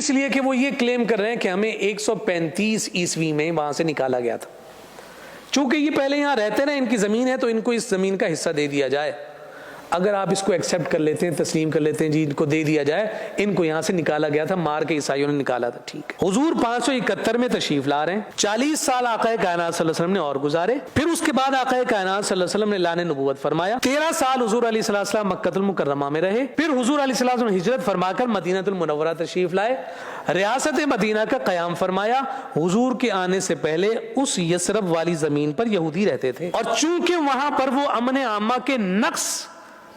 اس لیے کہ وہ یہ کلیم کر رہے ہیں کہ ہمیں 135 عیسوی میں وہاں سے نکالا گیا تھا. چونکہ یہ پہلے یہاں رہتے نا، ان کی زمین ہے، تو ان کو اس زمین کا حصہ دے دیا جائے. اگر آپ اس کو ایکسیپٹ کر لیتے ہیں، تسلیم کر لیتے ہیں، جی ان کو دے دیا جائے، ان کو یہاں سے نکالا گیا تھا، مار کے عیسائیوں نے نکالا تھا، ٹھیک ہے. حضور 571 میں تشریف لا رہے ہیں. 40 سال آقا کائنات صلی اللہ علیہ وسلم نے اور گزارے. پھر اس کے بعد آقا کائنات صلی اللہ علیہ وسلم نے اعلان نبوت فرمایا. 13 سال حضور علیہ السلام مکہ المکرمہ میں رہے. پھر حضور علیہ السلام نے ہجرت فرما کر مدینہ المنورہ تشریف لائے. ریاست مدینہ کا قیام فرمایا. حضور کے آنے سے پہلے اس یثرب والی زمین پر یہودی رہتے تھے، اور چونکہ وہاں پر وہ امن عامہ کے نقص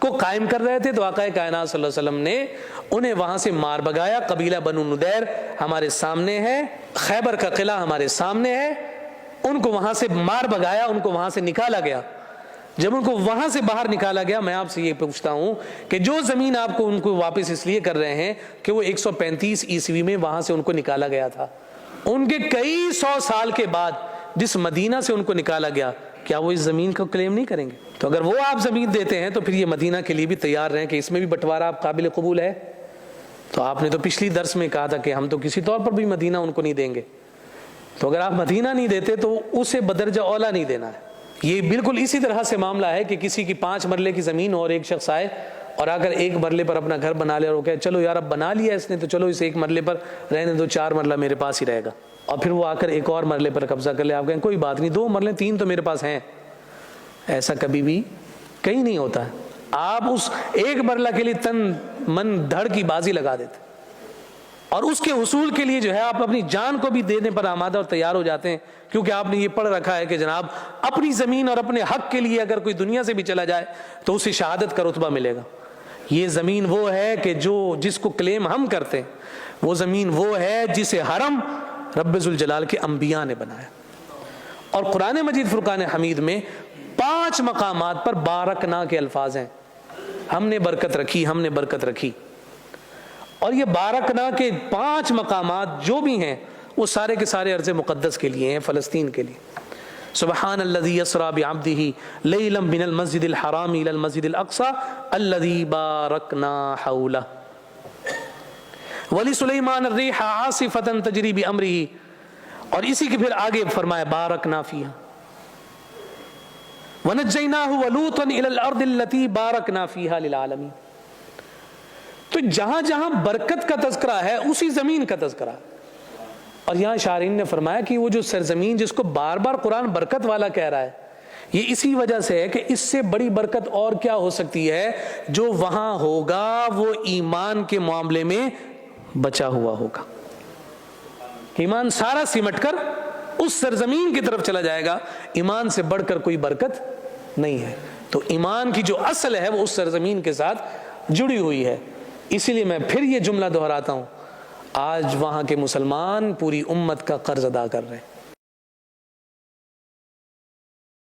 کو قائم کر رہے تھے، تو آقا کائنات صلی اللہ علیہ وسلم نے انہیں وہاں سے مار بگایا. قبیلہ بنو نذیر ہمارے سامنے ہے، خیبر کا قلعہ ہمارے سامنے ہے، ان کو وہاں سے مار بگایا، ان کو وہاں سے نکالا گیا. جب ان کو وہاں سے باہر نکالا گیا، میں آپ سے یہ پوچھتا ہوں کہ جو زمین آپ کو ان کو واپس اس لیے کر رہے ہیں کہ وہ 135 عیسوی میں وہاں سے ان کو نکالا گیا تھا، ان کے کئی 100 سال کے بعد جس مدینہ سے ان کو نکالا گیا، کیا وہ اس زمین کو کلیم نہیں کریں گے؟ تو اگر وہ آپ زمین دیتے ہیں تو پھر یہ مدینہ کے لیے بھی تیار رہیں کہ اس میں بھی بٹوارہ آپ قابل قبول ہے. تو آپ نے تو پچھلی درس میں کہا تھا کہ ہم تو کسی طور پر بھی مدینہ ان کو نہیں دیں گے. تو اگر آپ مدینہ نہیں دیتے تو اسے بدرجہ اولا نہیں دینا ہے. یہ بالکل اسی طرح سے معاملہ ہے کہ کسی کی 5 مرلے کی زمین اور ایک شخص آئے اور آ کر 1 مرلے پر اپنا گھر بنا لے اور وہ کہے چلو یار اب بنا لیا اس نے تو چلو اس 1 مرلے پر رہنے دو، 4 مرلہ میرے پاس ہی رہے گا. اور پھر وہ آ کر ایک اور مرلے پر قبضہ کر لے. آپ کہیں کوئی بات نہیں، 2 مرلے 3 تو میرے پاس ہیں. ایسا کبھی بھی کہیں نہیں ہوتا ہے. آپ اس 1 مرلہ کے لیے تن من دھڑ کی بازی لگا دیتے، اور اس کے حصول کے لیے جو ہے آپ اپنی جان کو بھی دینے پر آمادہ اور تیار ہو جاتے ہیں، کیونکہ آپ نے یہ پڑھ رکھا ہے کہ جناب اپنی زمین اور اپنے حق کے لیے اگر کوئی دنیا سے بھی چلا جائے تو اسے شہادت کا رتبہ ملے گا. یہ زمین وہ ہے کہ جس کو کلیم ہم کرتے ہیں، وہ زمین وہ ہے جسے حرم رب ذوالجلال کے انبیاء نے بنایا. اور قرآن مجید فرقان حمید میں 5 مقامات پر بارکنا کے الفاظ ہیں. ہم نے برکت رکھی، ہم نے برکت رکھی. اور یہ بارکنا کے 5 مقامات جو بھی ہیں وہ سارے کے سارے ارض مقدس کے لیے ہیں، فلسطین کے لیے. سبحان الذی اسری بعبدہ لیلا من المسجد الحرام الی المسجد الاقصی الذی بارکنا حولہ وَلِسُلَيْمَانَ الرِّيحَ عَاصِفَةً تَجْرِي بِأَمْرِهِ. اور اسی کے پھر آگے فرمایا بارکنا فیہا وَنَجَّيْنَاهُ وَلُوطًا إِلَى الْأَرْضِ الَّتِي بَارَكْنَا فِيهَا لِلْعَالَمِينَ. تو جہاں جہاں برکت کا تذکرہ ہے اسی زمین کا تذکرہ ہے. اور یہاں شارحین نے فرمایا کہ وہ جو سرزمین جس کو بار بار قرآن برکت والا کہہ رہا ہے، یہ اسی وجہ سے ہے کہ اس سے بڑی برکت اور کیا ہو سکتی ہے. جو وہاں ہوگا وہ ایمان کے معاملے میں بچا ہوا ہوگا. ایمان سارا سمٹ کر اس سرزمین کی طرف چلا جائے گا. ایمان سے بڑھ کر کوئی برکت نہیں ہے. تو ایمان کی جو اصل ہے وہ اس سرزمین کے ساتھ جڑی ہوئی ہے. اسی لیے میں پھر یہ جملہ دہراتا ہوں، آج وہاں کے مسلمان پوری امت کا قرض ادا کر رہے ہیں.